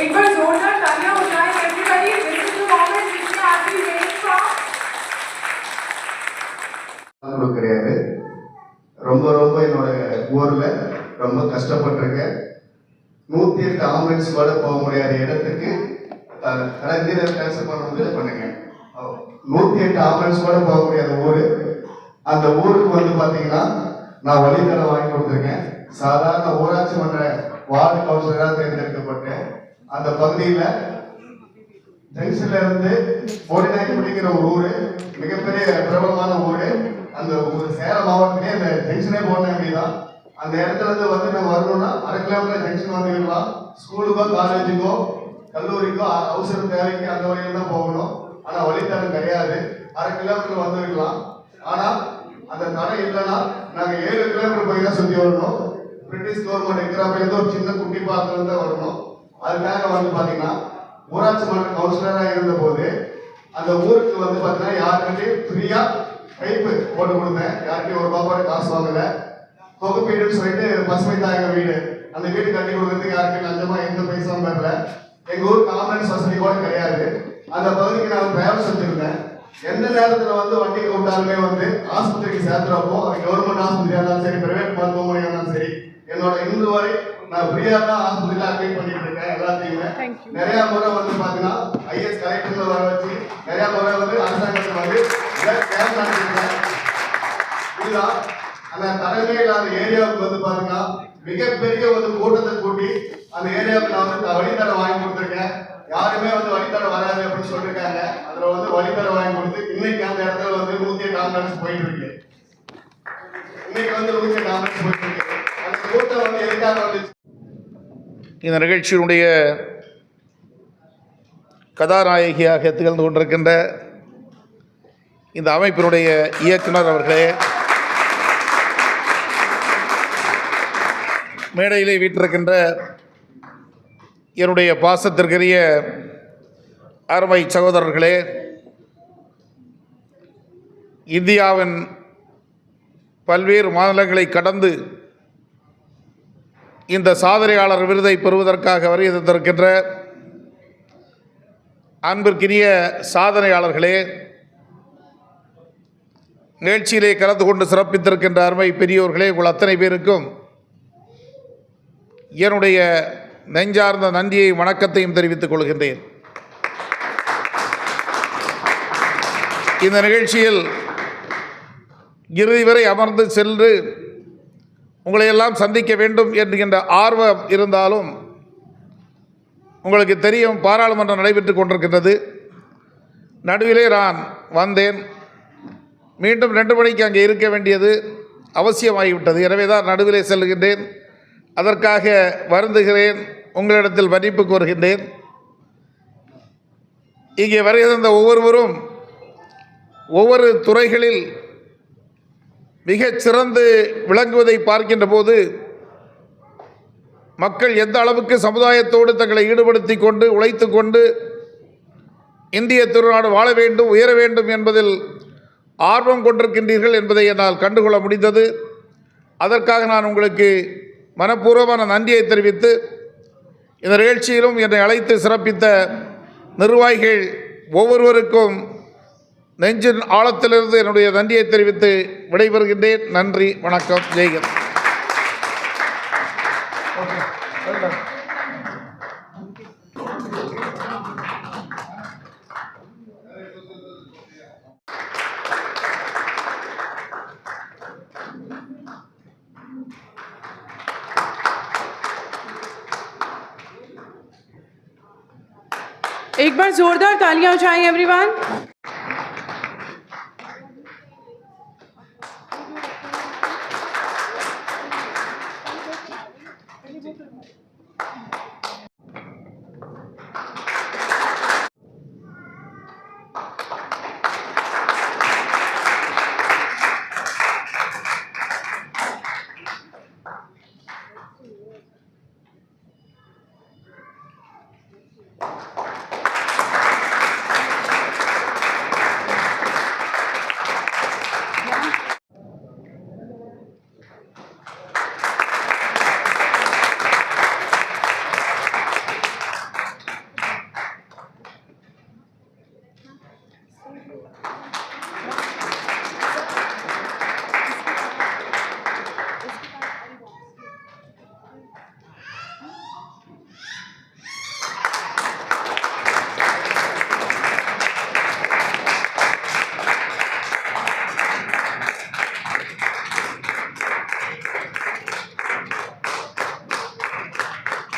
एक बार जोरदार तालियां हो जाए everybody. This is the moment which we have been waiting for. கிடையாது, ரொம்ப ரொம்ப என்னோட ஊர்ல ரொம்ப கஷ்டப்பட்டிருக்கேன். 108 ஆம்புலன்ஸ் கூட போக முடியாத இடத்துக்கு கலைஞர் கேன்சல் பண்ணும்போது பண்ணுங்க. 108 ஆம்புலன்ஸ் கூட போக முடியாத ஊரு, அந்த ஊருக்கு வந்து பாத்தீங்கன்னா நான் வழித்தடம் வாங்கி கொடுத்துருக்கேன். சாதாரண ஊராட்சி மன்ற வார்டு கவுன்சிலராக தேர்ந்தெடுக்கப்பட்டேன். அந்த பகுதியில ஜங்ஷன்ல இருந்து போடிநாயக்கம்பட்டிங்கிற ஒரு ஊரு, மிகப்பெரிய பிரபலமான ஊரு. அந்த சேலம் மாவட்டத்திலே அந்த ஜங்ஷனே போடிநாயக்கம்பட்டி தான். அந்த இடத்துல இருந்து வந்து நம்ம வரணும்னா 1/2 கிலோமீட்டர் ஜங்ஷன் வந்துக்கலாம். ஸ்கூலுக்கோ காலேஜுக்கோ கல்லூரிக்கோ அவசர தேவைக்கு அந்த வழியில தான் போகணும். ஆனா வழித்தடம் கிடையாது, 1/2 கிலோமீட்டர் வந்துருக்கலாம். ஆனா அந்த தடை இல்லைன்னா நாங்க 7 கிலோமீட்டர் போய் தான் சுத்தி வரணும். பிரிட்டிஷ் கவர்மெண்ட் இருக்கிறப்ப ஏதோ ஒரு சின்ன குட்டி பாத்திரம் தான் வரணும். அதுக்காக வந்து பாத்தீங்கன்னா ஊராட்சி மன்ற கவுன்சிலராக இருந்த போது அந்த ஊருக்கு வந்து பாத்தீங்கன்னா யாருக்கிட்டையும் ஃப்ரீயா பைப்பு போட்டு கொடுத்தேன். யார்கிட்டையும் ஒரு ரூபாய் காசு வாங்கல. தொகுப்பீடுன்னு சொல்லிட்டு பசுமை தாயக வீடு, அந்த வீடு கட்டி கொடுக்கறதுக்கு யாருக்கும் லஞ்சமா எந்த பைசாவும் பெறல. எங்க ஊருக்கு ஆம்புலன்ஸ் வசதி கூட கிடையாது. அந்த பகுதிக்கு நான் டிராவல் செஞ்சிருந்தேன். எந்த நேரத்துல வந்து வண்டி கூப்பிட்டாலுமே வந்து ஆஸ்பத்திரிக்கு சேர்த்துறப்போ, அது கவர்மெண்ட் ஆஸ்பத்திரியா இருந்தாலும் சரி, பிரைவேட் மருத்துவமனையா இருந்தாலும் சரி, என்னோட இன்று வரை நான் ஃப்ரீயா தான் ஆஸ்பத்திரியில அட்மிட் பண்ணிட்டு இருக்கேன். எல்லாத்தையுமே நிறைய முறை வந்து பாத்தீங்கன்னா ஐஎஸ் கலெக்டர்ல வர வச்சு நிறைய முறை வந்து அரசாங்கத்தில் வந்து கேம்ப் நடத்திருக்கேன். இதுதான் அந்த தலைமை இல்லாத ஏரியாவுக்கு வந்து பாத்தீங்கன்னா மிகப்பெரிய ஒரு கூட்டத்தை கூட்டி அந்த ஏரியாவுக்கு நான் வந்து வழித்தடம் வாங்கி கொடுத்துருக்கேன். யாருமே வந்து வழித்தடம் வராது அப்படின்னு சொல்லியிருக்காங்க. அதுல வந்து வழித்தடம் வாங்கி கொடுத்து இன்னைக்கு அந்த இடத்துல வந்து 108 ஆம்புலன்ஸ் போயிட்டு இருக்கு. இன்னைக்கு வந்து 108 ஆம்புலன்ஸ் போயிட்டு இருக்கு. அந்த கூட்டம் வந்து எதுக்காக வந்து இந்த நிகழ்ச்சியினுடைய கதாநாயகியாக திகழ்ந்து கொண்டிருக்கின்ற இந்த அமைப்பினுடைய இயக்குனர் அவர்களே, மேடையிலே வீற்றிருக்கின்ற என்னுடைய பாசத்திற்குரிய அருமை சகோதரர்களே, இந்தியாவின் பல்வேறு மாநிலங்களை கடந்து இந்த சாதனையாளர் விருதை பெறுவதற்காக வருகை தந்திருக்கின்ற அன்பிற்கினிய சாதனையாளர்களே, நிகழ்ச்சியிலே கலந்து கொண்டு சிறப்பித்திருக்கின்ற அருமை பெரியோர்களே, உங்கள் அத்தனை பேருக்கும் என்னுடைய நெஞ்சார்ந்த நன்றியை வணக்கத்தையும் தெரிவித்துக் கொள்கின்றேன். இந்த நிகழ்ச்சியில் இறுதி வரை அமர்ந்து சென்று உங்களையெல்லாம் சந்திக்க வேண்டும் என்கின்ற ஆர்வம் இருந்தாலும் உங்களுக்கு தெரியும், பாராளுமன்றம் நடைபெற்று கொண்டிருக்கின்றது. நடுவிலே நான் வந்தேன். மீண்டும் 2 மணிக்கு அங்கே இருக்க வேண்டியது அவசியமாகிவிட்டது. எனவே தான் நடுவிலே செல்கின்றேன். அதற்காக வருந்துகிறேன், உங்களிடத்தில் மன்னிப்பு கோருகின்றேன். இங்கே வருகை தந்த ஒவ்வொருவரும் ஒவ்வொரு துறைகளில் மிகச் சிறந்து விளங்குவதை பார்க்கின்ற போது மக்கள் எந்த அளவுக்கு சமுதாயத்தோடு தங்களை ஈடுபடுத்தி கொண்டு உழைத்து கொண்டு இந்திய திருநாடு வாழ வேண்டும், உயர வேண்டும் என்பதில் ஆர்வம் கொண்டிருக்கின்றீர்கள் என்பதை என்னால் கண்டுகொள்ள முடிந்தது. அதற்காக நான் உங்களுக்கு மனப்பூர்வமான நன்றியை தெரிவித்து, இந்த நிகழ்ச்சியிலும் என்னை அழைத்து சிறப்பித்த நிர்வாகிகள் ஒவ்வொருவருக்கும் நெஞ்சின் ஆழத்திலிருந்து என்னுடைய நன்றியை தெரிவித்து விடைபெறுகின்றேன். நன்றி, வணக்கம், ஜெய்ஹிந்த். एक बार जोरदार तालियां हो जाएं everyone.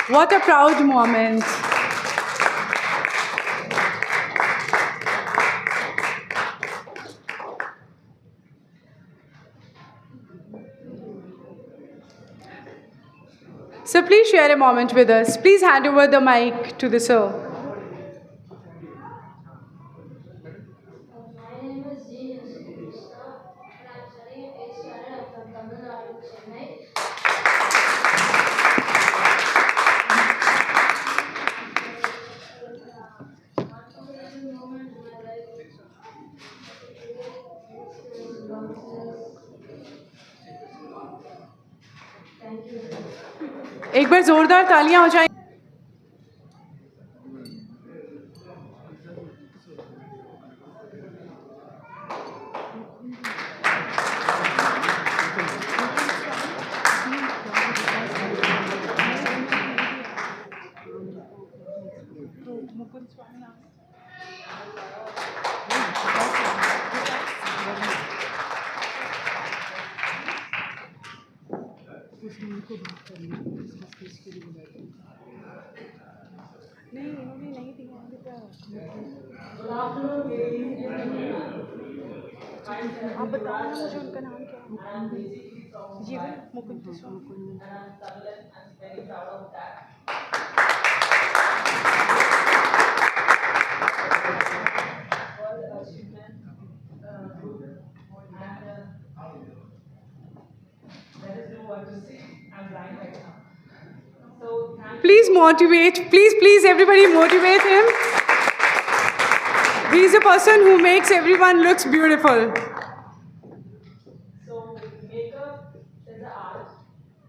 What a proud moment. So please share a moment with us. Please hand over the mic to the sir. My name is G. Krishna and I'm studying at 8th standard from Tamil Nadu, Chennai. Unforgettable moment in my life. Thank you. एक बार जोरदार तालियां हो जाएं. आप बताओ ना मुझे उनका नाम क्या है. जीवन मुकुंद स्वामी. Please motivate. Please, everybody motivate him. He is a person who makes everyone looks beautiful. So makeup is an art,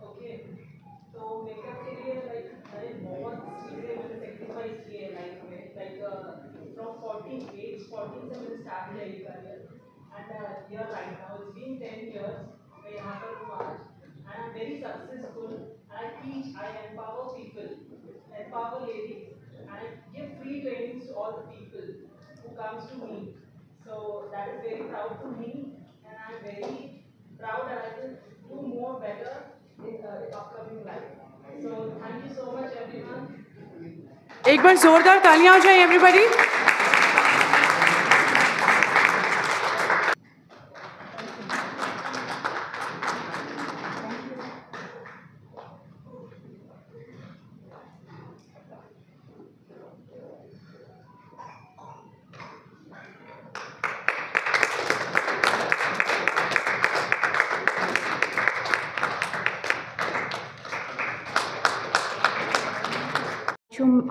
okay? So makeup के लिए like मैंने बहुत चीजें मैंने sacrifice किए हैं life में, like from 14 से मैंने start किया ये career, and here right now it's been 10 years मैं यहाँ पर हूँ आज, and I'm very successful, and I teach, I empower people, empower ladies, and I give free trainings to all the people who comes to me. So that is very proud to me, and I'm very proud that I will do more better in the upcoming life. So thank you so much everyone. एक बार जोरदार तालियां हो जाएं everybody.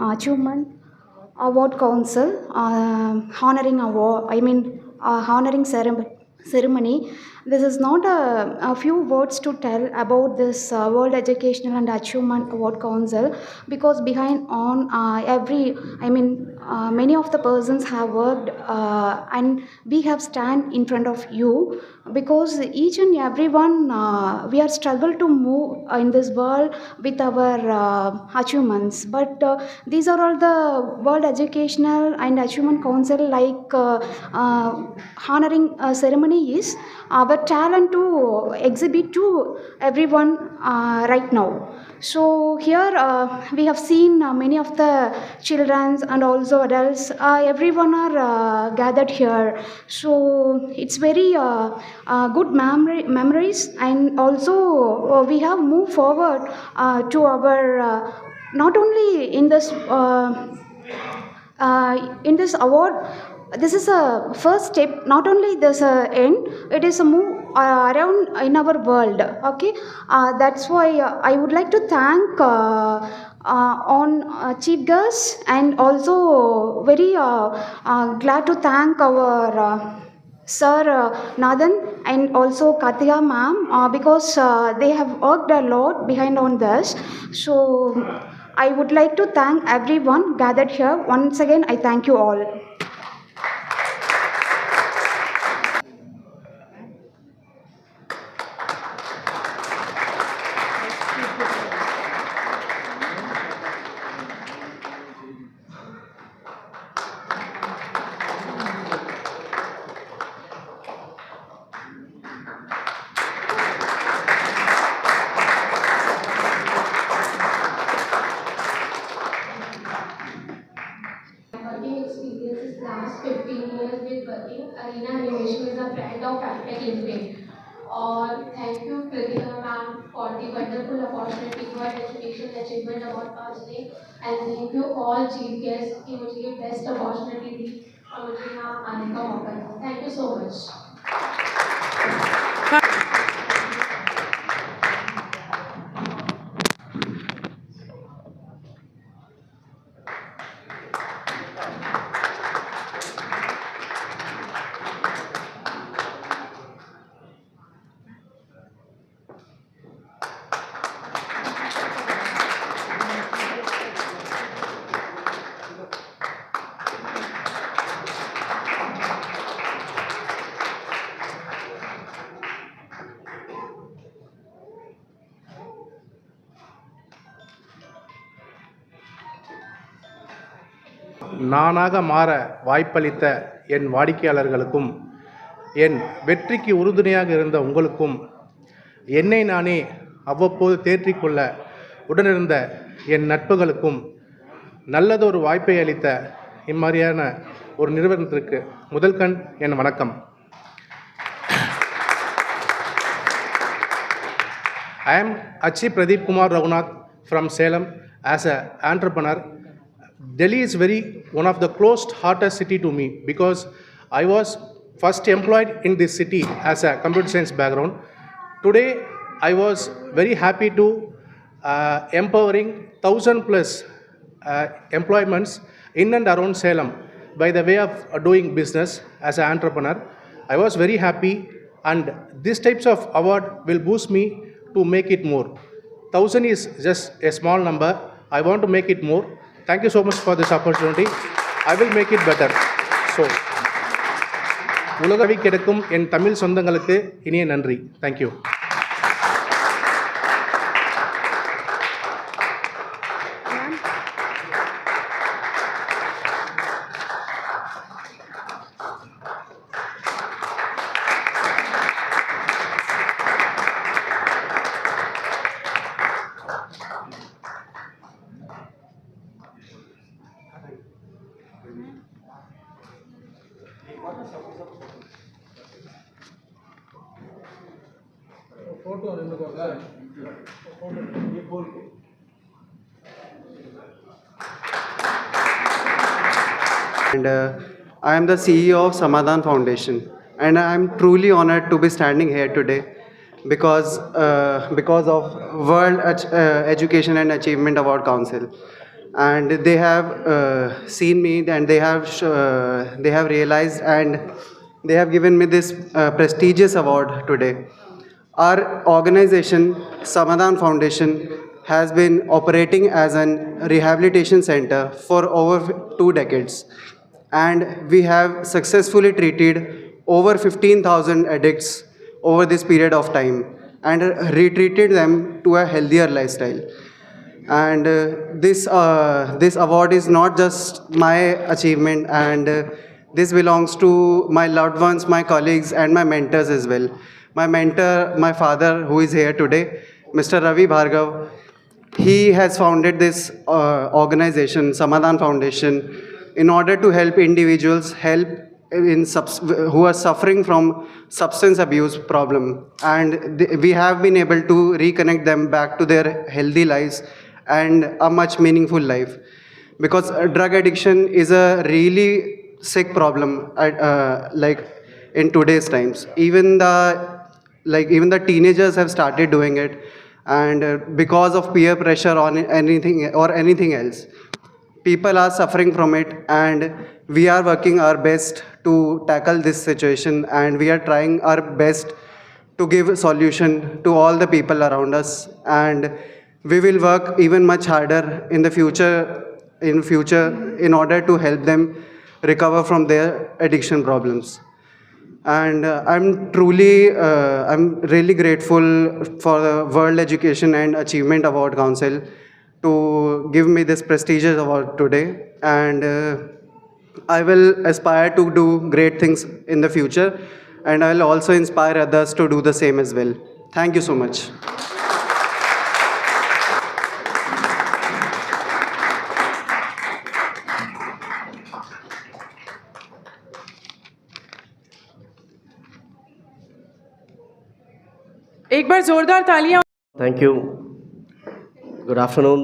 Achievement Award Council honoring award. Honoring ceremony. This is not a few words to tell about this World Educational and Achievement Award Council, because behind on many of the persons have worked and we have stand in front of you, because each and everyone we are struggle to move in this world with our achievements, but these are all the World Educational and Achievement Council honoring ceremony is our talent to exhibit to everyone right now. So here we have seen many of the children and also adults, everyone are gathered here. So it's very good memories, and also we have moved forward to our not only in this award. This is a first step. Not only this end, it is a move around in our world. Okay, that's why I would like to thank on chief guests, and also very glad to thank our Sir Nathan and also Katia ma'am, because they have worked a lot behind on this. So I would like to thank everyone gathered here. Once again, I thank you all. opportunity for Education Achievement Award आज ने and thank you all chief guests कि मुझे ये best opportunity दी और मुझे यहाँ आने का मौका दिया. Thank you so much. நானாக மாற வாய்ப்பளித்த என் வாடிக்கையாளர்களுக்கும் என் வெற்றிக்கு உறுதுணையாக இருந்த உங்களுக்கும் என்னை நானே அவ்வப்போது தேற்றிக்கொள்ள உடனிருந்த என் நட்புகளுக்கும் நல்லதொரு வாய்ப்பை அளித்த இம்மாதிரியான ஒரு நிறுவனத்திற்கு முதல் கண் என் வணக்கம். I am Achi Pradeep Kumar Raghunath from Salem as an entrepreneur. Delhi is one of the closed-hearted city to me because I was first employed in this city as a computer science background. Today, I was very happy to empowering 1,000 plus employments in and around Salem by the way of doing business as an entrepreneur. I was very happy, and these types of award will boost me to make it more. 1,000 is just a small number. I want to make it more. Thank you so much for this opportunity. I will make it better. So, உலகவி கிடைக்கும் என் தமிழ் சொந்தங்களுக்கு இனிய நன்றி. Thank you. And I am the CEO of Samadhan Foundation, and I am truly honored to be standing here today because of World Education and Achievement Award Council, and they have seen me, and they have realized, and they have given me this prestigious award today. Our organization, Samadhan Foundation, has been operating as a rehabilitation center for over 2 decades, and we have successfully treated over 15,000 addicts over this period of time and retreated them to a healthier lifestyle. And this award is not just my achievement, and this belongs to my loved ones, my colleagues, and my mentors as well. My mentor, my father, who is here today, Mr. Ravi Bhargav, he has founded this organization, Samadhan Foundation, in order to help individuals who are suffering from substance abuse problem, and we have been able to reconnect them back to their healthy lives and a much meaningful life, because drug addiction is a really sick problem like in today's times. Even the teenagers have started doing it, and because of peer pressure on anything else, people are suffering from it, and we are working our best to tackle this situation, and we are trying our best to give a solution to all the people around us, and we will work even much harder in the future in order to help them recover from their addiction problems. And I'm really grateful for the World Education and Achievement Award Council to give me this prestigious award today, and I will aspire to do great things in the future, and I will also inspire others to do the same as well. Thank you so much. एक बार जोरदार तालियां. Thank you. Good afternoon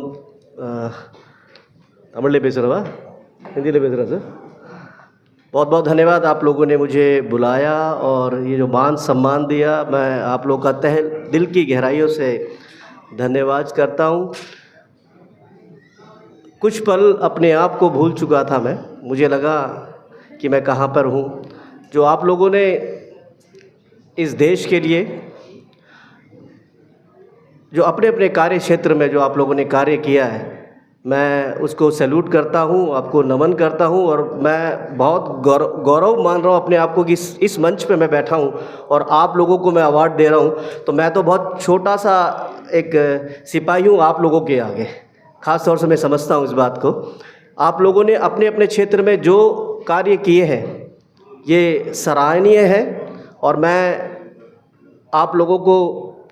Tamil पेसरवा हिंदी पेसरा sir बहुत बहुत धन्यवाद आप लोगों ने मुझे बुलाया और ये जो मान सम्मान दिया मैं आप लोग का तहे दिल की गहराइयों से धन्यवाद करता हूँ। कुछ पल अपने आप को भूल चुका था मैं, मुझे लगा कि मैं कहाँ पर हूँ। जो आप लोगों ने इस देश के लिए जो अपने अपने कार्य क्षेत्र में जो आप लोगों ने कार्य किया है, मैं उसको सैल्यूट करता हूँ, आपको नमन करता हूँ और मैं बहुत गौरव मान रहा हूँ अपने आप को कि इस मंच पे मैं बैठा हूँ और आप लोगों को मैं अवार्ड दे रहा हूँ। तो मैं तो बहुत छोटा सा एक सिपाही हूँ आप लोगों के आगे, ख़ास तौर से मैं समझता हूँ इस बात को। आप लोगों ने अपने अपने क्षेत्र में जो कार्य किए हैं ये सराहनीय है और मैं आप लोगों को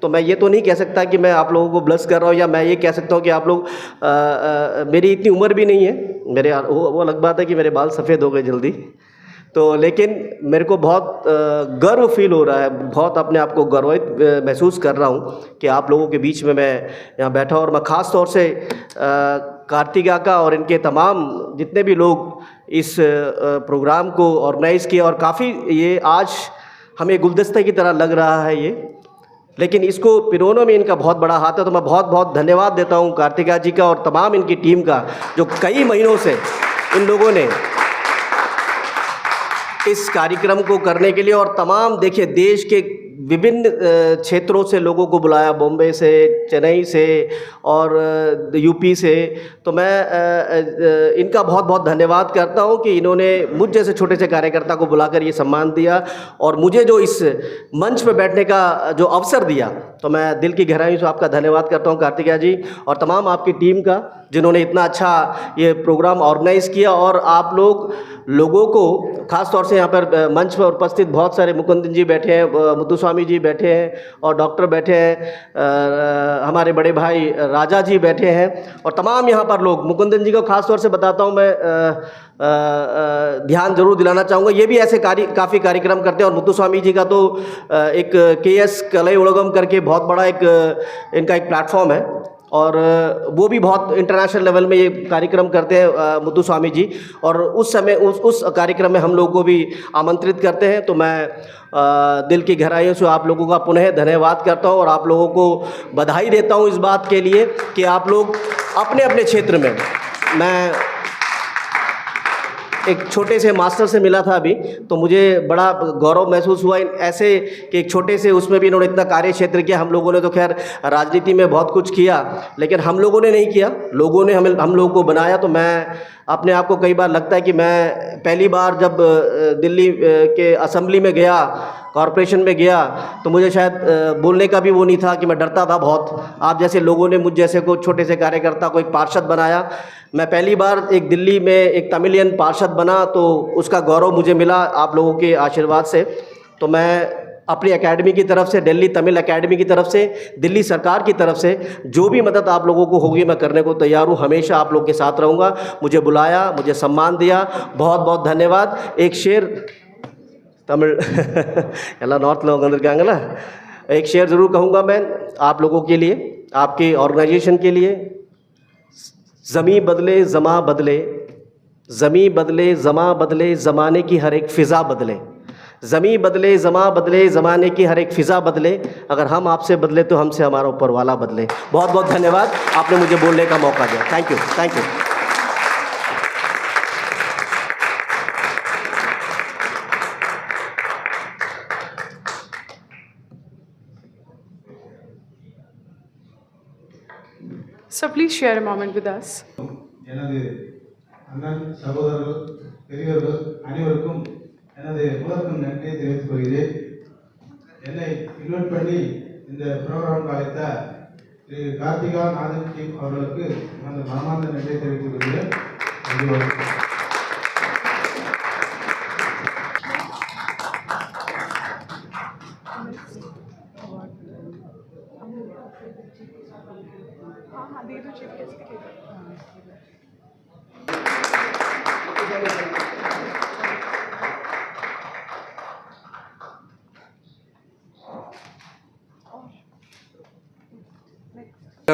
तो मैं ये तो नहीं कह सकता कि मैं आप लोगों को ब्लस कर रहा हूँ या मैं ये कह सकता हूँ कि आप लोग मेरी इतनी उम्र भी नहीं है, मेरे वो अलग बात है कि मेरे बाल सफ़ेद हो गए जल्दी, तो लेकिन मेरे को बहुत गर्व फील हो रहा है, बहुत अपने आप को गर्वित महसूस कर रहा हूँ कि आप लोगों के बीच में मैं यहाँ बैठा हूँ। और मैं ख़ास तौर से कार्तिका का और इनके तमाम जितने भी लोग इस प्रोग्राम को ऑर्गेनाइज़ किया और काफ़ी ये आज हमें गुलदस्ते की तरह लग रहा है ये, लेकिन इसको पिरोने में इनका बहुत बड़ा हाथ है। तो मैं बहुत बहुत धन्यवाद देता हूँ कार्तिका जी का और तमाम इनकी टीम का, जो कई महीनों से इन लोगों ने इस कार्यक्रम को करने के लिए और तमाम देखिए देश के विभिन्न क्षेत्रों से लोगों को बुलाया, बॉम्बे से, चेन्नई से और यूपी से। तो मैं इनका बहुत बहुत धन्यवाद करता हूं कि इन्होंने मुझ जैसे छोटे से कार्यकर्ता को बुलाकर ये सम्मान दिया और मुझे जो इस मंच पर बैठने का जो अवसर दिया, तो मैं दिल की गहराई से आपका धन्यवाद करता हूं कार्तिका जी और तमाम आपकी टीम का, जिन्होंने इतना अच्छा ये प्रोग्राम ऑर्गेनाइज़ किया। और आप लोगों को ख़ास तौर से यहाँ पर मंच पर उपस्थित बहुत सारे मुकुंदन जी बैठे हैं, मुत्तुस्वामी जी बैठे हैं और डॉक्टर बैठे हैं, हमारे बड़े भाई राजा जी बैठे हैं और तमाम यहाँ पर लोग, मुकुंदन जी को ख़ास तौर से बताता हूँ मैं, ध्यान जरूर दिलाना चाहूँगा, ये भी ऐसे काफ़ी कार्यक्रम करते हैं। और मुत्तुस्वामी जी का तो एक KS कलई उलगम करके बहुत बड़ा एक इनका एक प्लेटफॉर्म है और वो भी बहुत इंटरनेशनल लेवल में ये कार्यक्रम करते हैं मुत्तुस्वामी जी, और उस समय उस कार्यक्रम में हम लोगों को भी आमंत्रित करते हैं। तो मैं दिल की गहराइयों से आप लोगों का पुनः धन्यवाद करता हूँ और आप लोगों को बधाई देता हूँ इस बात के लिए कि आप लोग अपने अपने क्षेत्र में, मैं एक छोटे से मास्टर से मिला था अभी, तो मुझे बड़ा गौरव महसूस हुआ ऐसे कि एक छोटे से उसमें भी इन्होंने इतना कार्य क्षेत्र किया। हम लोगों ने तो खैर राजनीति में बहुत कुछ किया, लेकिन हम लोगों ने नहीं किया, लोगों ने हम लोगों को बनाया। तो मैं अपने आप को कई बार लगता है कि मैं पहली बार जब दिल्ली के असेंबली में गया, कॉरपोरेशन में गया, तो मुझे शायद बोलने का भी वो नहीं था कि मैं डरता था बहुत। आप जैसे लोगों ने मुझ जैसे को छोटे से कार्यकर्ता को एक पार्षद बनाया। मैं पहली बार एक दिल्ली में एक तमिलियन पार्षद बना, तो उसका गौरव मुझे मिला आप लोगों के आशीर्वाद से। तो मैं अपनी एकेडमी की तरफ से, दिल्ली तमिल एकेडमी की तरफ से, दिल्ली सरकार की तरफ से जो भी मदद आप लोगों को होगी मैं करने को तैयार हूँ, हमेशा आप लोग के साथ रहूँगा। मुझे बुलाया, मुझे सम्मान दिया, बहुत बहुत धन्यवाद। एक शेर तमिल ಎಲ್ಲ नार्थ लोग अंदर क्या एक शेर ज़रूर कहूँगा मैं आप लोगों के लिए, आपके ऑर्गेनाइजेशन के लिए। ज़मी बदले ज़मा बदले, ज़मी बदले ज़मा बदले, ज़माने की हर एक फ़िज़ा बदले। ज़मी बदले ज़मा बदले, ज़माने की हर एक फ़िज़ा बदले, अगर हम आपसे बदले तो हमसे हमारा ऊपर वाला बदले। बहुत बहुत धन्यवाद, आपने मुझे बोलने का मौका दिया। Thank you, thank you. So please share a moment with us. எனது அண்ணன் சகோதரர்கள் பெரியவர்கள் அனைவருக்கும் எனது முதற்கும் நன்றியை தெரிவித்துக் கொள்கிறேன். என்னை இன்வைட் பண்ணி இந்த ப்ரோக்ராமுக்கு அழைத்த திரு கார்த்திகா நாதன் டீம் அவர்களுக்கு எனது மனமார்ந்த நன்றியை தெரிவித்துக் கொள்கிறேன். हाँ दे दो चीफ गेस्ट के।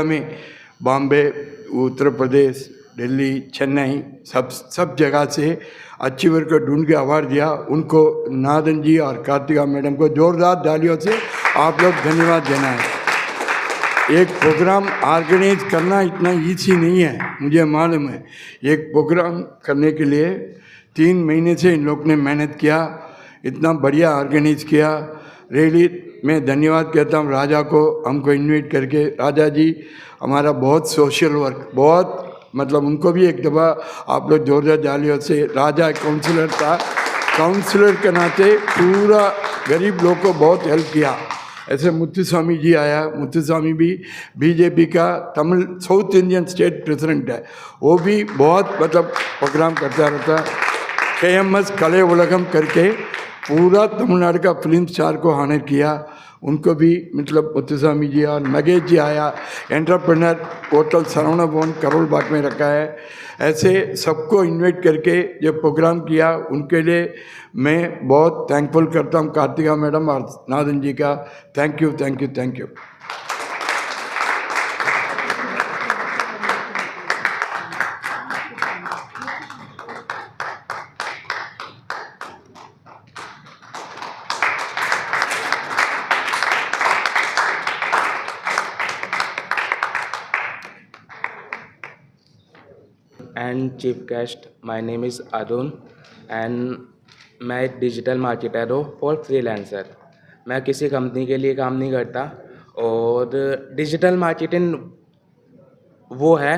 में बॉम्बे, उत्तर प्रदेश, दिल्ली, चेन्नई, सब जगह से अचीवर को ढूंढ के अवार्ड दिया। उनको नादन जी और कार्तिका मैडम को जोरदार तालियों से आप लोग धन्यवाद देना है। एक प्रोग्राम ऑर्गेनाइज करना इतना ईजी नहीं है, मुझे मालूम है। एक प्रोग्राम करने के लिए 3 महीने से इन लोग ने मेहनत किया, इतना बढ़िया ऑर्गेनाइज किया। रियली मैं धन्यवाद कहता हूँ राजा को, हमको इनवाइट करके। राजा जी हमारा बहुत सोशल वर्क, बहुत मतलब उनको भी एक दफ़ा आप लोग जोरदार तालियों से। राजा काउंसलर था, काउंसलर के नाते पूरा गरीब लोग को बहुत हेल्प किया। ऐसे मुत्तुस्वामी जी आया, मुत्तुस्वामी भी बीजेपी का Tamil south Indian state president है, वो भी बहुत मतलब प्रोग्राम करता रहता। KMS कले उलगम करके पूरा तमिलनाडु का फिल्म स्टार को ऑनर किया। उनको भी मतलब मुत्तुस्वामी जी और नगेश जी आया, एंटरप्रेन्योर होटल सरवण भवन करोल बाग में रखा है। ऐसे सबको इनवाइट करके जो प्रोग्राम किया उनके लिए मैं बहुत थैंकफुल करता हूँ कार्तिका मैडम और नादन जी का। Thank you, thank you, thank you. and chief guest, my name is Arun and मैं एक डिजिटल मार्केटर हूँ फॉर फ्रीलांसर। मैं किसी कंपनी के लिए काम नहीं करता और डिजिटल मार्केटिंग वो है,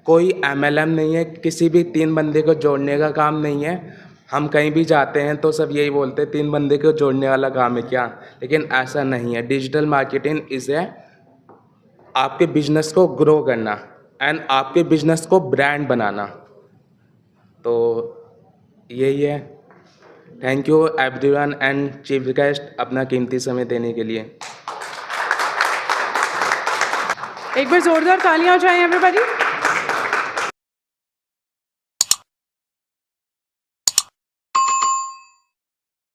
कोई MLM नहीं है, किसी भी 3 बंदे को जोड़ने का काम नहीं है। हम कहीं भी जाते हैं तो सब यही बोलते हैं 3 बंदे को जोड़ने वाला काम है क्या, लेकिन ऐसा नहीं है। डिजिटल मार्केटिंग इज़ है आपके बिजनेस को ग्रो करना एंड आपके बिजनेस को ब्रांड बनाना। तो यही है। Thank you everyone and chief guest अपना कीमती समय देने के लिए। एक बार जोरदार तालियां हो जाएं एवरीबॉडी।